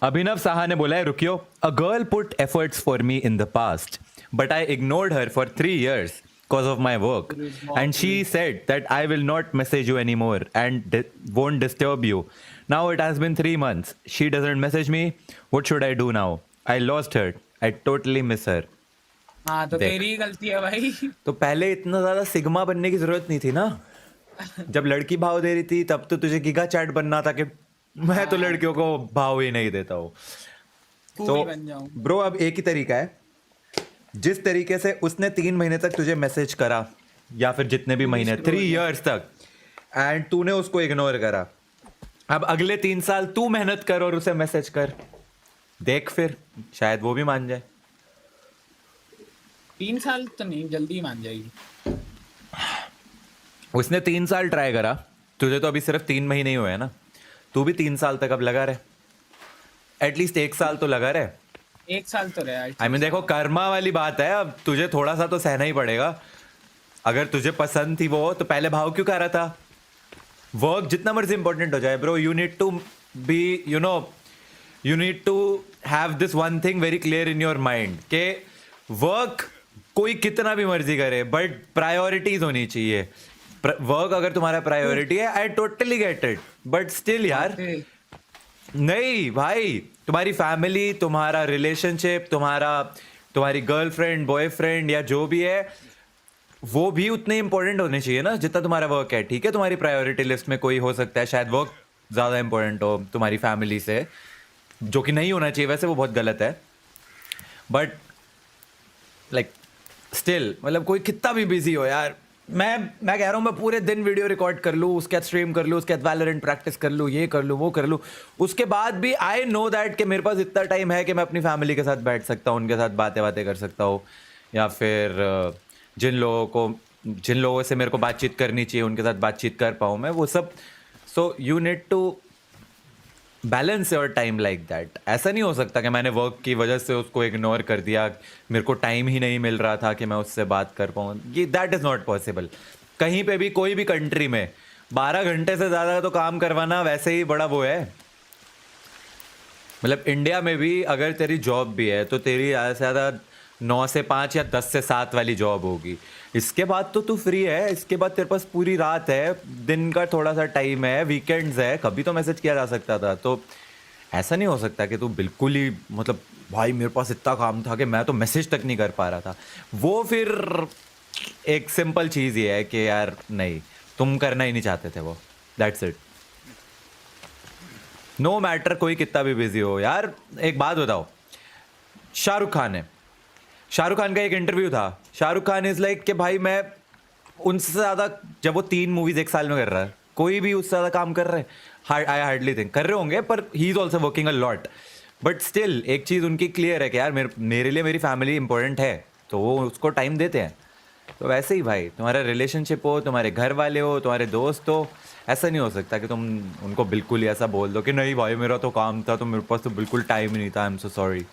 अभिनव साहा ने बोला है, रुकियो, a girl put efforts for me in the past but I ignored her for 3 years because of my work, and she said that I will not message you anymore and won't disturb you. Now it has been 3 months, she doesn't message me. What should I do now? I lost her, I totally miss her. हाँ तो देख। तेरी ही गलती है भाई। तो पहले इतना ज्यादा सिग्मा बनने की जरूरत नहीं थी ना। जब लड़की भाव दे रही थी तब तो तुझे गीगा चैट बनना था कि मैं तो लड़कियों को भाव ही नहीं देता हूँ। तू तो भी बन जाऊं। ब्रो अब एक ही तरीका है, जिस तरीके से उसने 3 महीने तक तुझे मैसेज करा या फिर जितने भी महीने 3 years तक, एंड तूने उसको इग्नोर करा, अब अगले 3 साल तू मेहनत कर और उसे मैसेज कर, देख फिर शायद वो भी मान जाए। 3 साल तो नहीं, जल्दी मान जाएगी। उसने 3 साल ट्राई करा, तुझे तो अभी सिर्फ 3 महीने ही हुए हैं ना, तू भी 3 साल तक अब लगा रहे, एटलीस्ट 1 साल तो लगा रहे। 1 साल तो रहा। आई मीन देखो कर्मा वाली बात है, अब तुझे थोड़ा सा तो सहना ही पड़ेगा। अगर तुझे पसंद थी वो तो पहले भाव क्यों कर रहा था? वर्क जितना मर्जी इंपॉर्टेंट हो जाए bro, you need to be you need to have this one thing very clear in your mind के वर्क कोई कितना भी मर्जी करे बट प्रायोरिटीज होनी चाहिए। वर्क अगर तुम्हारा प्रायोरिटी है, I totally get it, but still यार नहीं भाई, तुम्हारी फैमिली, तुम्हारा रिलेशनशिप, तुम्हारी गर्लफ्रेंड, बॉयफ्रेंड या जो भी है वो भी उतने इंपॉर्टेंट होने चाहिए ना जितना तुम्हारा वर्क है। ठीक है, तुम्हारी प्रायोरिटी लिस्ट में कोई हो सकता है शायद वर्क ज़्यादा इंपॉर्टेंट हो तुम्हारी फैमिली से, जो कि नहीं होना चाहिए, वैसे वो बहुत गलत है, बट लाइक स्टिल मतलब कोई कितना भी बिजी हो यार, मैं कह रहा हूँ मैं पूरे दिन वीडियो रिकॉर्ड कर लूँ, उसके बाद स्ट्रीम कर लूँ, उसके बाद वैलोरेंट प्रैक्टिस कर लूँ, ये कर लूँ, वो कर लूँ, उसके बाद भी आई नो दैट कि मेरे पास इतना टाइम है कि मैं अपनी फैमिली के साथ बैठ सकता हूँ, उनके साथ बातें कर सकता हूँ, या फिर जिन लोगों से मेरे को बातचीत करनी चाहिए उनके साथ बातचीत कर पाऊँ मैं, वो सब। So you need to balance your time like that. ऐसा नहीं हो सकता कि मैंने वर्क की वजह से उसको इग्नोर कर दिया, मेरे को टाइम ही नहीं मिल रहा था कि मैं उससे बात कर पाऊँ, ये दैट इज़ नॉट पॉसिबल। कहीं पे भी कोई भी कंट्री में 12 घंटे से ज़्यादा तो काम करवाना वैसे ही बड़ा वो है। मतलब इंडिया में भी अगर तेरी जॉब भी है तो तेरी ज़्यादा से ज़्यादा 9 से 5 या 10 से 7 वाली जॉब होगी, इसके बाद तो तू फ्री है, इसके बाद तेरे पास पूरी रात है, दिन का थोड़ा सा टाइम है, वीकेंड्स है, कभी तो मैसेज किया जा सकता था। तो ऐसा नहीं हो सकता कि तू बिल्कुल ही मतलब भाई मेरे पास इतना काम था कि मैं तो मैसेज तक नहीं कर पा रहा था। वो फिर एक सिंपल चीज़ ये है कि यार नहीं, तुम करना ही नहीं चाहते थे वो, दैट्स इट। नो मैटर कोई कितना भी बिजी हो यार। एक बात बताओ, शाहरुख खान का एक इंटरव्यू था, शाहरुख खान इज लाइक कि भाई मैं उनसे ज़्यादा, जब वो 3 मूवीज एक साल में कर रहा है, कोई भी उससे ज़्यादा काम कर रहे हैं, आई हार्डली थिंक कर रहे होंगे, पर he is also working a lot. But still एक चीज़ उनकी क्लियर है कि यार मेरे लिए मेरी फैमिली इंपॉर्टेंट है, तो वो उसको टाइम देते हैं। तो वैसे ही भाई तुम्हारा रिलेशनशिप हो, तुम्हारे घर वाले हो, तुम्हारे दोस्त हो, ऐसा नहीं हो सकता कि तुम उनको बिल्कुल ही ऐसा बोल दो कि नहीं भाई मेरा तो काम था तो मेरे पास तो बिल्कुल टाइम ही नहीं था, आई एम सो सॉरी।